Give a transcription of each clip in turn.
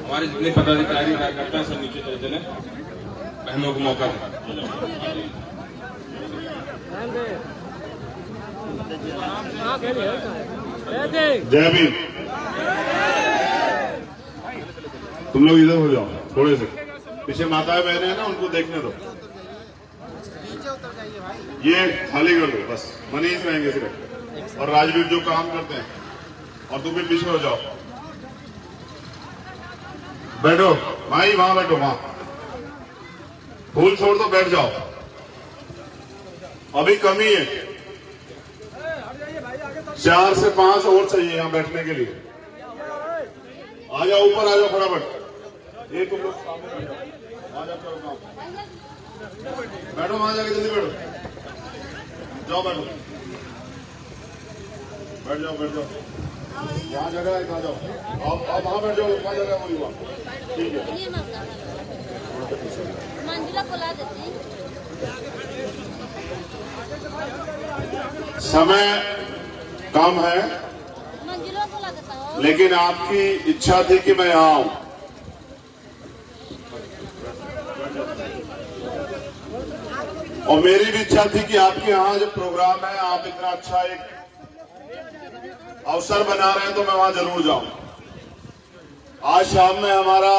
हमारे जितने पदाधिकारी कार्यकर्ता सब नीचे चले चले, बहनों को मौका दें। जय भीम। तुम लोग इधर हो जाओ थोड़े से, पीछे माताएं बहनें हैं ना, उनको देखने दो। ये खाली कर दो बस, मनीष रहेंगे सिर्फ और राजवीर जो काम करते हैं, और तुम भी पीछे हो जाओ। बैठो भाई, वहां बैठो, वहां फूल छोड़ दो, बैठ जाओ, अभी कमी है, 4 से 5 और चाहिए यहाँ बैठने के लिए। आ जाओ ऊपर, आ जाओ फटाफट। ये तुम लोग आ जाओ, करो काम, बैठो वहां जाके, जल्दी बैठो, जाओ बैठो, बैठ जाओ, बैठ जाओ, यहाँ जगह है, कहाँ जाओ, आप वहां बैठ जाओ, वहां जगह बोली वहां, ठीक है। मंजिला बुला देते हैं। समय कम है, मंजिला बुला देता हूँ। लेकिन आपकी इच्छा थी कि मैं यहाँ आऊं। और मेरी भी इच्छा थी कि आपके यहाँ जो प्रोग्राम है, आप इतना अच्छा एक अवसर बना रहे हैं, तो मैं वहां जरूर जाऊं। आज शाम में हमारा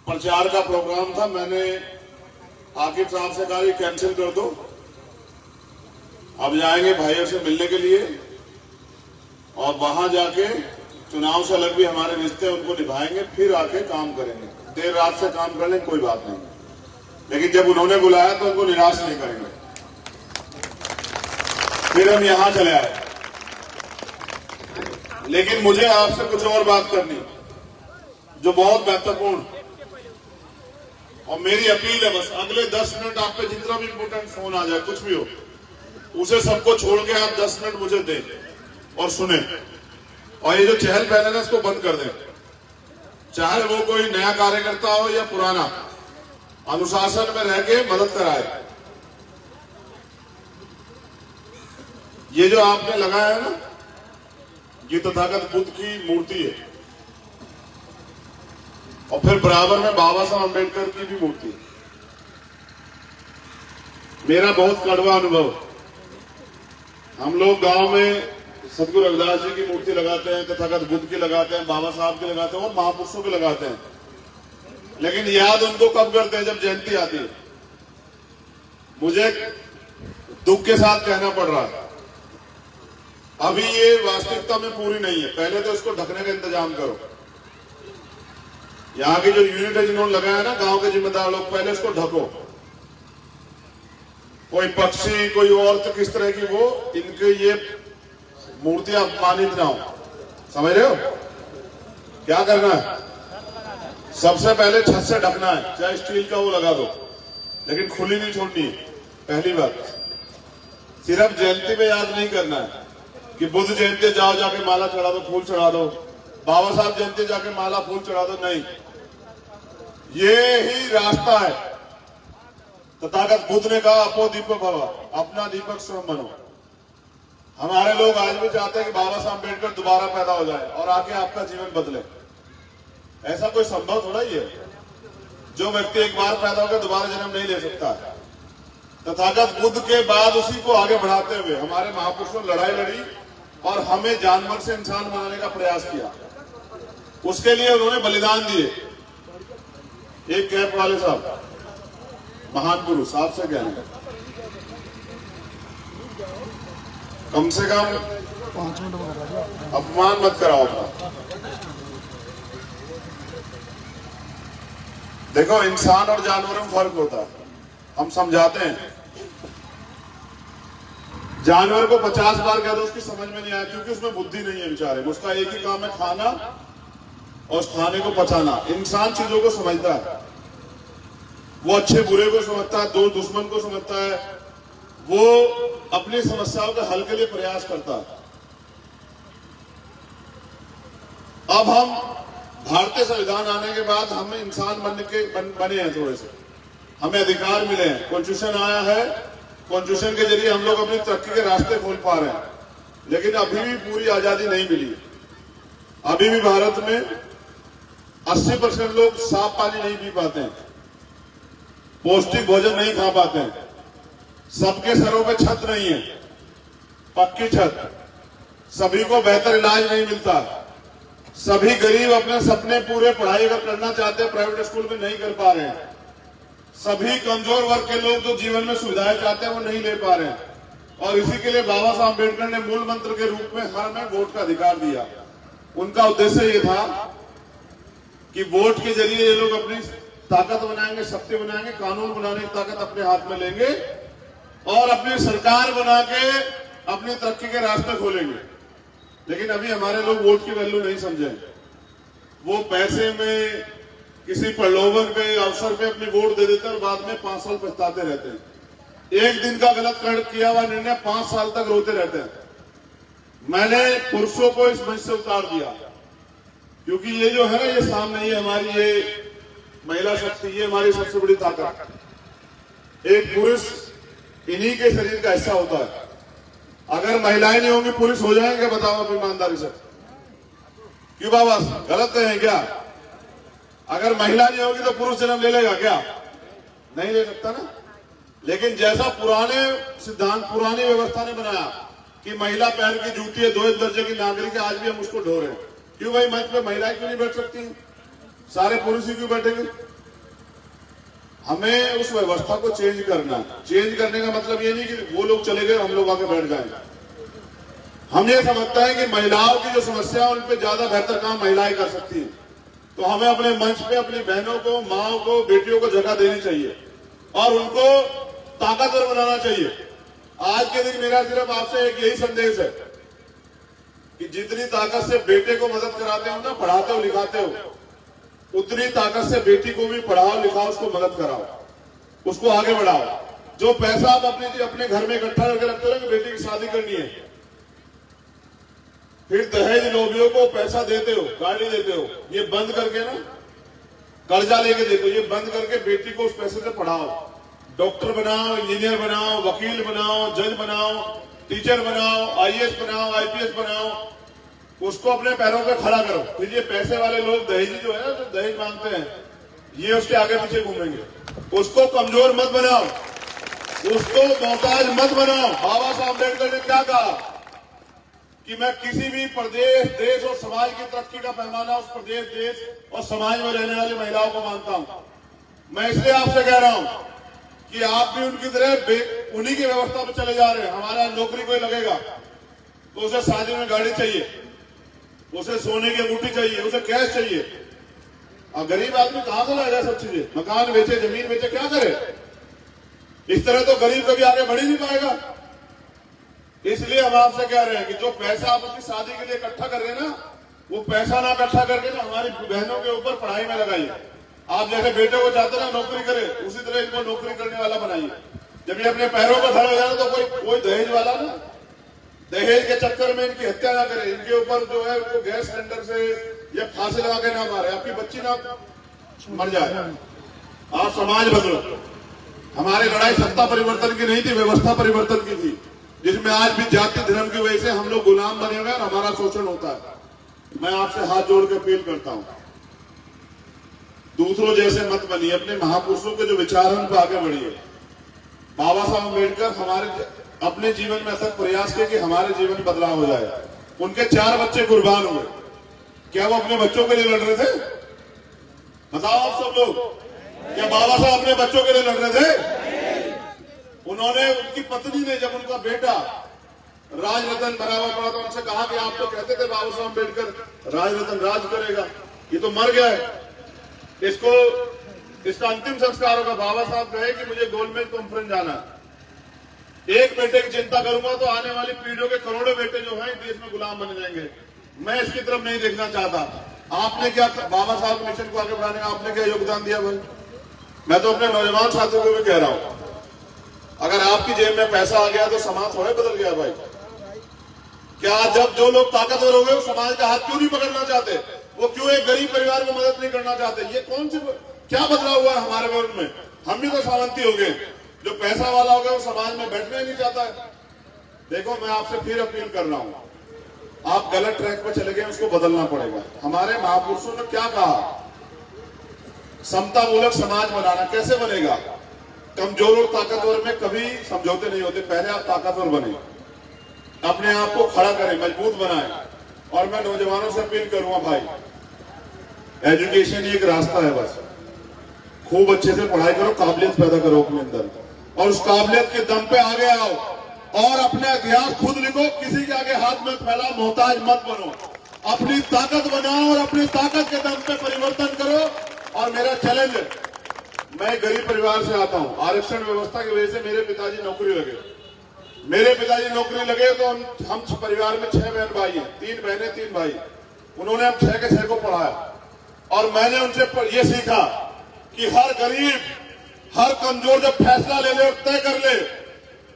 प्रचार का प्रोग्राम था, मैंने आकिब साहब से कहा कि कैंसिल कर दो, अब जाएंगे भाइयों से मिलने के लिए, और वहां जाके चुनाव से अलग भी हमारे रिश्ते उनको निभाएंगे, फिर आके काम करेंगे। देर रात से काम कर लें, कोई बात नहीं, लेकिन जब उन्होंने बुलाया तो उनको निराश नहीं करेंगे। फिर हम यहां चले आए, लेकिन मुझे आपसे कुछ और बात करनी जो बहुत महत्वपूर्ण, और मेरी अपील है बस, अगले 10 मिनट आप पे जितना भी इंपोर्टेंट फोन आ जाए, कुछ भी हो, उसे सबको छोड़ के आप 10 मिनट मुझे दें और सुने, और ये जो चहल पहल है ना, इसको बंद कर दें। चाहे वो कोई नया कार्यकर्ता हो या पुराना, अनुशासन में रह के मदद कराए। ये जो आपने लगाया है ना, ये तथागत बुद्ध की मूर्ति है, और फिर बराबर में बाबा साहब अम्बेडकर की भी मूर्ति है। मेरा बहुत कड़वा अनुभव, हम लोग गांव में सतगुरु रविदास जी की मूर्ति लगाते हैं, तथागत बुद्ध की लगाते हैं, बाबा साहब की लगाते हैं, और महापुरुषों की लगाते हैं, लेकिन याद उनको कब करते हैं, जब जयंती आती है। मुझे दुख के साथ कहना पड़ रहा है, अभी ये वास्तविकता में पूरी नहीं है, पहले तो इसको ढकने का इंतजाम करो। यहाँ की जो यूनिट है जिन्होंने लगाया ना, गांव के जिम्मेदार लोग, पहले इसको ढको। कोई पक्षी, कोई औरत, किस तरह की वो, इनके ये मूर्तियां अपमानित ना हो, समझ रहे हो? क्या करना है, सबसे पहले छत से ढकना है, चाहे स्टील का वो लगा दो, लेकिन खुली नहीं छोड़नी है। पहली बात, सिर्फ जयंती में याद नहीं करना है कि बुद्ध जयंती जाओ जाके माला चढ़ा दो, फूल चढ़ा दो, बाबा साहब जयंती जाके माला फूल चढ़ा दो, नहीं, ये ही रास्ता है। तथागत बुद्ध ने कहा, अपो दीपक भव, अपना दीपक स्वयं बनो। हमारे लोग आज भी चाहते हैं कि बाबा साहब अम्बेडकर दोबारा पैदा हो जाए और आके आपका जीवन बदले। ऐसा कोई संभव थोड़ा ही है, जो व्यक्ति एक बार पैदा होकर दोबारा जन्म नहीं ले सकता। तथागत बुद्ध के बाद उसी को आगे बढ़ाते हुए हमारे महापुरुषों ने लड़ाई लड़ी और हमें जानवर से इंसान बनाने का प्रयास किया, उसके लिए उन्होंने बलिदान दिए। एक कैप वाले साहब, महान पुरुष, आपसे कहना है, कम से कम 5 मिनट अपमान मत कराओ अपना। देखो, इंसान और जानवरों में फर्क होता है, हम समझाते हैं। जानवर को 50 बार कह दो, उसकी समझ में नहीं आया, क्योंकि उसमें बुद्धि नहीं है बेचारे, उसका एक ही काम है, खाना और उस खाने को पचाना। इंसान चीजों को समझता है, वो अच्छे बुरे को समझता है, दो दुश्मन को समझता है, वो अपनी समस्याओं के हल के लिए प्रयास करता है। अब हम भारतीय संविधान आने के बाद हम इंसान बने हैं, थोड़े से हमें अधिकार मिले हैं, कॉन्स्टिट्यूशन आया है, कॉन्स्टिट्यूशन के जरिए हम लोग अपनी तरक्की के रास्ते खोल पा रहे हैं। लेकिन अभी भी पूरी आजादी नहीं मिली। अभी भी भारत में 80% लोग साफ पानी नहीं पी पाते हैं, पौष्टिक भोजन नहीं खा पाते हैं, सबके सरों पे छत नहीं है, पक्की छत, सभी को बेहतर इलाज नहीं मिलता, सभी गरीब अपने सपने पूरे पढ़ाई अगर करना चाहते हैं प्राइवेट स्कूल में नहीं कर पा रहे हैं, सभी कमजोर वर्ग के लोग जो जीवन में सुविधाएं चाहते हैं वो नहीं ले पा रहे हैं। और इसी के लिए बाबा साहब अम्बेडकर ने मूल मंत्र के रूप में हमें वोट का अधिकार दिया। उनका उद्देश्य ये था कि वोट के जरिए ये लोग अपनी ताकत बनाएंगे, शक्ति बनाएंगे, कानून बनाने की ताकत अपने हाथ में लेंगे और अपनी सरकार बना के अपनी तरक्की के रास्ते खोलेंगे। लेकिन अभी हमारे लोग वोट की वैल्यू नहीं समझे। वो पैसे में, किसी प्रलोभन पे, अवसर पे अपनी वोट दे देते हैं और बाद में 5 साल पछताते रहते हैं। एक दिन का गलत किया हुआ निर्णय 5 साल तक रोते रहते हैं। मैंने पुरुषों को इस मंच से उतार दिया, क्योंकि ये जो है ना, ये सामने ये हमारी ये महिला शक्ति, ये हमारी सबसे बड़ी ताकत। एक पुरुष इन्हीं के शरीर का हिस्सा होता है। अगर महिलाएं नहीं होंगी पुरुष हो जाएंगे? बताओ आप ईमानदारी से। क्यों बाबा, गलत है क्या? अगर महिला नहीं होगी तो पुरुष जन्म ले लेगा क्या? नहीं ले सकता ना। लेकिन जैसा पुराने सिद्धांत, पुरानी व्यवस्था ने बनाया कि महिला पैर की जूती है, 2 दर्जे की नागरिक है, आज भी हम उसको ढो रहे हैं। क्यों भाई, मंच पे महिलाएं क्यों नहीं बैठ सकती? सारे पुरुष ही क्यों बैठेंगे? हमें उस व्यवस्था को चेंज करना। चेंज करने का मतलब ये नहीं कि वो लोग चले गए हम लोग आके बैठ जाएंगे। हम ये समझते हैं कि महिलाओं की जो समस्या है उन पर ज्यादा बेहतर काम महिलाएं कर सकती है। तो हमें अपने मंच पे अपनी बहनों को, माओ को, बेटियों को जगह देनी चाहिए और उनको ताकतवर बनाना चाहिए। आज के दिन मेरा सिर्फ आपसे एक यही संदेश है कि जितनी ताकत से बेटे को मदद कराते हो ना, पढ़ाते हो, लिखाते हो, उतनी ताकत से बेटी को भी पढ़ाओ, लिखाओ, उसको मदद कराओ, उसको आगे बढ़ाओ। जो पैसा आप अपने घर में इकट्ठा करके रखते हो कि बेटी की शादी करनी है, फिर दहेज लोभियों को पैसा देते हो, गाड़ी देते हो, ये बंद करके ना, कर्जा लेके देते हो, ये बंद करके बेटी को उस पैसे से पढ़ाओ। डॉक्टर बनाओ, इंजीनियर बनाओ, वकील बनाओ, जज बनाओ, टीचर बनाओ, आईएएस बनाओ, आईपीएस बनाओ, उसको अपने पैरों पे खड़ा करो। फिर ये पैसे वाले लोग दहेजी जो है ना, जो दहेज मांगते हैं, ये उसके आगे पीछे घूमेंगे। उसको कमजोर मत बनाओ, उसको मोहताज मत बनाओ। बाबा साहब अम्बेडकर ने क्या कहा कि मैं किसी भी प्रदेश, देश और समाज की तरक्की का पैमाना उस प्रदेश, देश और समाज में रहने वाली महिलाओं को मानता हूं। मैं इसलिए आपसे कह रहा हूं कि आप भी उनकी तरह उन्हीं की व्यवस्था पर चले जा रहे हैं। हमारा नौकरी कोई लगेगा तो उसे शादी में गाड़ी चाहिए, उसे सोने की अंगूठी चाहिए, उसे कैश चाहिए। और गरीब आदमी कहां से लाएगा सब चीजें? मकान बेचे, जमीन बेचे, क्या करे? इस तरह तो गरीब कभी आगे बढ़ ही नहीं पाएगा। इसलिए हम आपसे कह रहे हैं कि जो पैसा आप अपनी शादी के लिए इकट्ठा कर रहे हैं ना, वो पैसा ना इकट्ठा करके ना हमारी बहनों के ऊपर पढ़ाई में लगाइए। आप जैसे बेटे को चाहते ना नौकरी करे, उसी तरह इनको नौकरी करने वाला बनाइए। जब ये अपने पैरों पर खड़ा हो जाए तो कोई दहेज वाला ना, दहेज के चक्कर में इनकी हत्या ना करे, इनके ऊपर जो है वो गैस सिलेंडर से या फांसी लगा के ना मारे, आपकी बच्ची ना मर जाए। आप समाज बदलो। हमारी लड़ाई सत्ता परिवर्तन की नहीं थी, व्यवस्था परिवर्तन की थी, जिसमें आज भी जाति धर्म की वजह से हम लोग गुलाम बने हुए हैं और हमारा शोषण होता है। मैं आपसे हाथ जोड़ के अपील करता हूं, दूसरों जैसे मत बनिए, अपने महापुरुषों के जो विचार हैं उन पर आगे बढ़िए। बाबा साहब अम्बेडकर हमारे अपने जीवन में अथक प्रयास किए कि हमारे जीवन में बदलाव हो जाए। उनके 4 बच्चे कुर्बान हुए। क्या वो अपने बच्चों के लिए लड़ रहे थे? बताओ आप सब लोग, क्या बाबा साहब अपने बच्चों के लिए लड़ रहे थे? उन्होंने, उनकी पत्नी ने, जब उनका बेटा राजरत्न बराबर पड़ा तो उनसे कहा कि आप तो कहते थे बाबा साहब अम्बेडकर राजरत्न राज करेगा, ये तो मर गया है, इसका अंतिम संस्कार होगा। बाबा साहब कहे कि मुझे गोलमेज कॉन्फ्रेंस जाना है, एक बेटे की चिंता करूंगा तो आने वाली पीढ़ियों के करोड़ों बेटे जो हैं देश में गुलाम बन जाएंगे। मैं इसकी तरफ नहीं देखना चाहता। आपने क्या बाबा साहब के मिशन को आगे बढ़ाने का आपने क्या योगदान दिया भाई? मैं तो अपने नौजवान साथियों को भी कह रहा हूं, अगर आपकी जेब में पैसा आ गया तो समाज थोड़े बदल गया भाई। क्या जब जो लोग ताकतवर हो गए वो समाज का हाथ क्यों नहीं पकड़ना चाहते? वो क्यों एक गरीब परिवार को मदद नहीं करना चाहते? ये कौन सी क्या बदलाव हुआ है हमारे वर्ग में? हम भी तो सावंती हो गए। जो पैसा वाला हो गया वो समाज में बैठना ही नहीं चाहता है। देखो, मैं आपसे फिर अपील कर रहा हूं, आप गलत ट्रैक पर चले गए, उसको बदलना पड़ेगा। हमारे महापुरुषों ने क्या कहा, समतामूलक समाज बनाना। कैसे बनेगा? कमजोर और ताकतवर में कभी समझौते नहीं होते। पहले आप ताकतवर बने, अपने आप को खड़ा करें, मजबूत बनाएं। और मैं नौजवानों से अपील करूंगा, भाई एजुकेशन ही एक रास्ता है, बस खूब अच्छे से पढ़ाई करो, काबिलियत पैदा करो अपने अंदर, और उस काबिलियत के दम पे आगे आओ और अपना इतिहास खुद लिखो। किसी के आगे हाथ में फैला मोहताज मत बनो, अपनी ताकत बनाओ और अपनी ताकत के दम पे परिवर्तन करो। और मेरा चैलेंज है, मैं गरीब परिवार से आता हूं, आरक्षण व्यवस्था की वजह से मेरे पिताजी नौकरी लगे। मेरे पिताजी नौकरी लगे तो हम परिवार में 6 बहन भाई हैं, 3 बहनें 3 भाई। उन्होंने हम 6 के 6 को पढ़ाया और मैंने उनसे ये सीखा कि हर गरीब, हर कमजोर जब फैसला ले ले, तय कर ले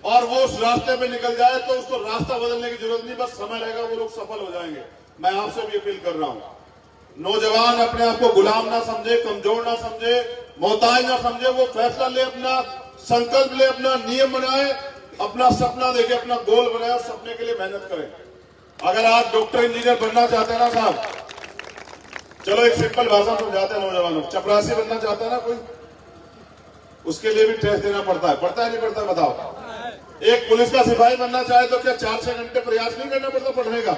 और वो उस रास्ते पे निकल जाए तो उसको रास्ता बदलने की जरूरत नहीं, बस समय रहेगा, वो लोग सफल हो जाएंगे। मैं आपसे भी अपील कर रहा हूं, नौजवान अपने आप को गुलाम ना समझे, कमजोर ना समझे, मोहताज ना समझे। वो फैसला ले, अपना संकल्प ले, अपना नियम बनाए, अपना सपना देखे, अपना गोल बनाए और सपने के लिए मेहनत करें। अगर आप डॉक्टर इंजीनियर बनना चाहते हैं ना साहब, चलो एक सिंपल भाषा समझाते हैं नौजवानों। चपरासी बनना चाहता है ना कोई, उसके लिए भी टेस्ट देना पड़ता है, पड़ता है नहीं पड़ता? बताओ। एक पुलिस का सिपाही बनना चाहे तो क्या 4-6 घंटे प्रयास नहीं करना पड़ता पढ़ने का?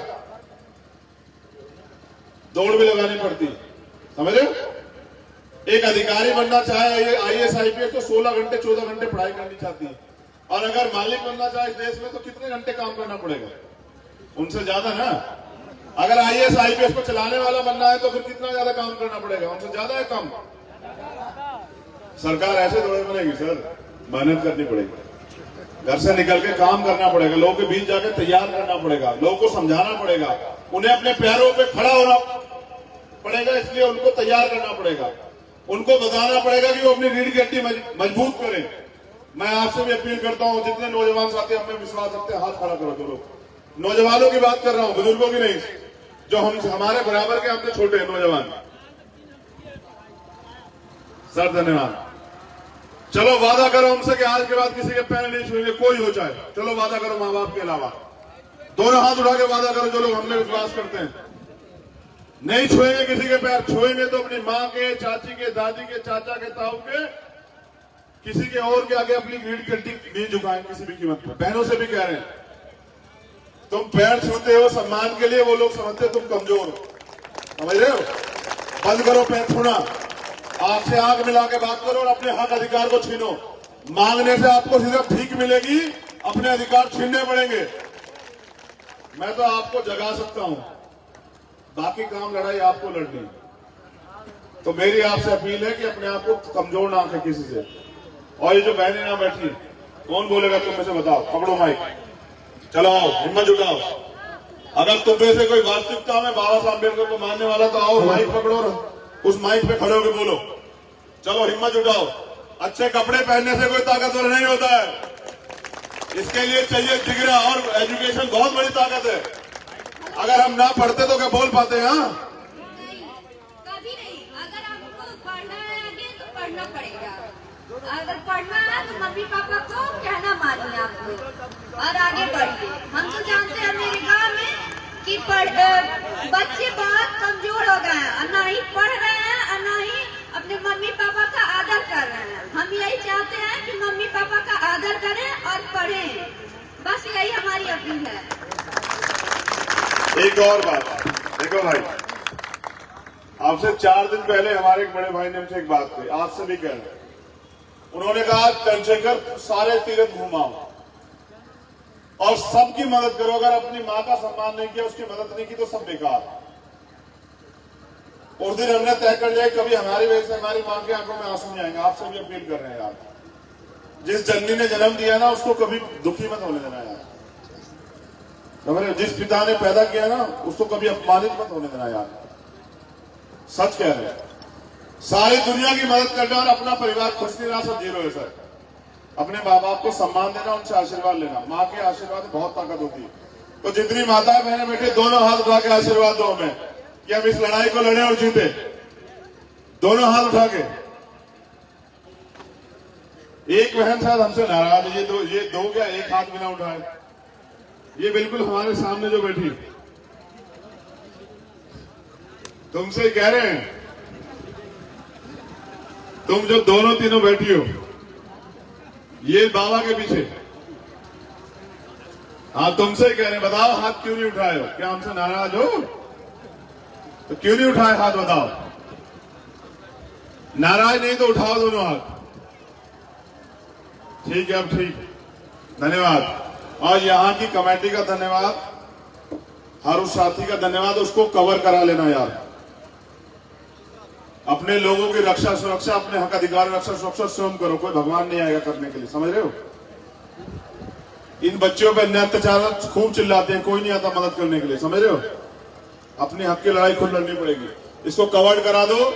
दौड़ भी लगानी पड़ती, समझ रहे हो? एक अधिकारी बनना चाहे, IAS IPS, तो 16 घंटे 14 घंटे पढ़ाई करनी चाहती है। और अगर मालिक बनना चाहे इस देश में तो कितने घंटे काम करना पड़ेगा? उनसे ज्यादा ना। अगर IAS IPS को चलाने वाला बनना है तो फिर कितना ज्यादा काम करना पड़ेगा? उनसे ज्यादा है कम। सरकार ऐसे थोड़े बनेगी सर, मेहनत करनी पड़ेगी, घर से निकल के काम करना पड़ेगा, लोगों के बीच जाकर तैयार करना पड़ेगा, लोगों को समझाना पड़ेगा, उन्हें अपने पैरों पे खड़ा होना पड़ेगा, इसलिए उनको तैयार करना पड़ेगा, उनको बताना पड़ेगा कि वो अपनी रीढ़ की हड्डी मजबूत करें। मैं आपसे भी अपील करता हूं, जितने नौजवान साथी हमें विश्वास रखते हैं, हाथ खड़ा करो। चलो, नौजवानों की बात कर रहा हूं, बुजुर्गों की नहीं, जो हमारे बराबर के, हमसे छोटे नौजवान। सर धन्यवाद। चलो वादा करो हमसे कि आज के बाद किसी के पैर नहीं छुएंगे, कोई हो चाहे। चलो वादा करो, माँ बाप के अलावा दोनों हाथ उठा के वादा करो, जो लोग हमने विश्वास करते हैं। नहीं छुएंगे किसी के पैर, छुएंगे तो अपनी माँ के, चाची के, दादी के, चाचा के, ताऊ के, किसी के और के आगे अपनी रीढ़ की हड्डी नहीं झुकाएंगे किसी भी कीमत पर। बहनों से भी कह रहे हैं, तुम पैर छूते हो सम्मान के लिए, वो लोग समझते तुम कमजोर हो, समझ रहे हो? बंद करो पैर छूना, आंख से आंख मिला के बात करो और अपने हक अधिकार को छीनो। मांगने से आपको सिर्फ भीख मिलेगी, अपने अधिकार छीनने पड़ेंगे। मैं तो आपको जगा सकता हूं, बाकी काम लड़ाई आपको लड़नी। तो मेरी आपसे अपील है कि अपने आप को कमजोर ना आंके किसी से। और ये जो बहनें ना बैठी, कौन बोलेगा तुम में से? बताओ, पकड़ो माइक, चलो आओ, हिम्मत जुटाओ। अगर तुम में से कोई वास्तविकता में बाबा साहब अम्बेडकर को मानने वाला तो आओ, माइक पकड़ो और उस माइक पे खड़े होकर बोलो। चलो हिम्मत जुटाओ। अच्छे कपड़े पहनने से कोई ताकतवर नहीं होता है, इसके लिए चाहिए जिगरा, और एजुकेशन बहुत बड़ी ताकत है। अगर हम ना पढ़ते तो क्या बोल पाते हैं? कभी नहीं। अगर आपको पढ़ना है आगे तो पढ़ना पड़ेगा। अगर पढ़ना है तो मम्मी पापा को कहना मानिए आप लोग और आगे बढ़िए। हम तो जानते हैं मेरे गांव में कि बच्चे बहुत कमजोर हो गए हैं, और ना ही पढ़ रहे हैं और ना ही अपने मम्मी पापा का आदर कर रहे हैं। हम यही चाहते हैं कि मम्मी पापा का आदर करें और पढ़ें, बस यही हमारी अपील है। एक और बात, देखो भाई, आपसे 4 दिन पहले हमारे एक बड़े भाई ने हमसे एक बात कही, आज से भी कह रहे हैं। उन्होंने कहा चंद्रशेखर सारे तीर्थ घुमाओ और सबकी मदद करो। अगर अपनी मां का सम्मान नहीं किया, उसकी मदद नहीं की तो सब बेकार। उस दिन हमने तय कर लिया, कभी हमारी वजह से हमारी मां की आंखों में आंसू नहीं आएंगे। आपसे भी अपील कर रहे हैं यार, जिस जननी ने जन्म दिया ना, उसको कभी दुखी मत होने देना यार। समझ, जिस पिता ने पैदा किया ना, उसको कभी अपमानित मत होने देना यार। सच कह रहे हैं, सारी दुनिया की मदद करना और अपना परिवार खुश नहीं रहा, सब जीरो है सर। अपने माँ बाप को सम्मान देना, उनसे आशीर्वाद लेना। माँ के आशीर्वाद में बहुत ताकत होती है। तो जितनी माताएं बहनें बैठे, दोनों हाथ उठा के आशीर्वाद दो हमें कि हम इस लड़ाई को लड़े और जीते। दोनों हाथ उठा के। एक बहन शायद हमसे नाराज है, ये दो क्या एक हाथ बिना उठाए। ये बिल्कुल हमारे सामने जो बैठी, तुमसे ही कह रहे हैं, तुम जो दोनों तीनों बैठी हो ये बाबा के पीछे, हाँ तुमसे ही कह रहे हैं, बताओ हाथ क्यों नहीं उठाए हो? क्या हमसे नाराज हो? तो क्यों नहीं उठाए हाथ बताओ? नाराज नहीं तो उठाओ दोनों हाथ। ठीक है, अब ठीक, धन्यवाद। और यहाँ की कमेटी का धन्यवाद, हर उस साथी का धन्यवाद, उसको कवर करा लेना यार। अपने लोगों की रक्षा सुरक्षा, अपने हक अधिकार रक्षा सुरक्षा स्वयं करो, कोई भगवान नहीं आएगा करने के लिए, समझ रहे हो? इन बच्चों पे अन्याय अत्याचार खूब चिल्लाते हैं, कोई नहीं आता मदद करने के लिए, समझ रहे हो? अपने हक की लड़ाई खुद लड़नी पड़ेगी। इसको कवर करा दो।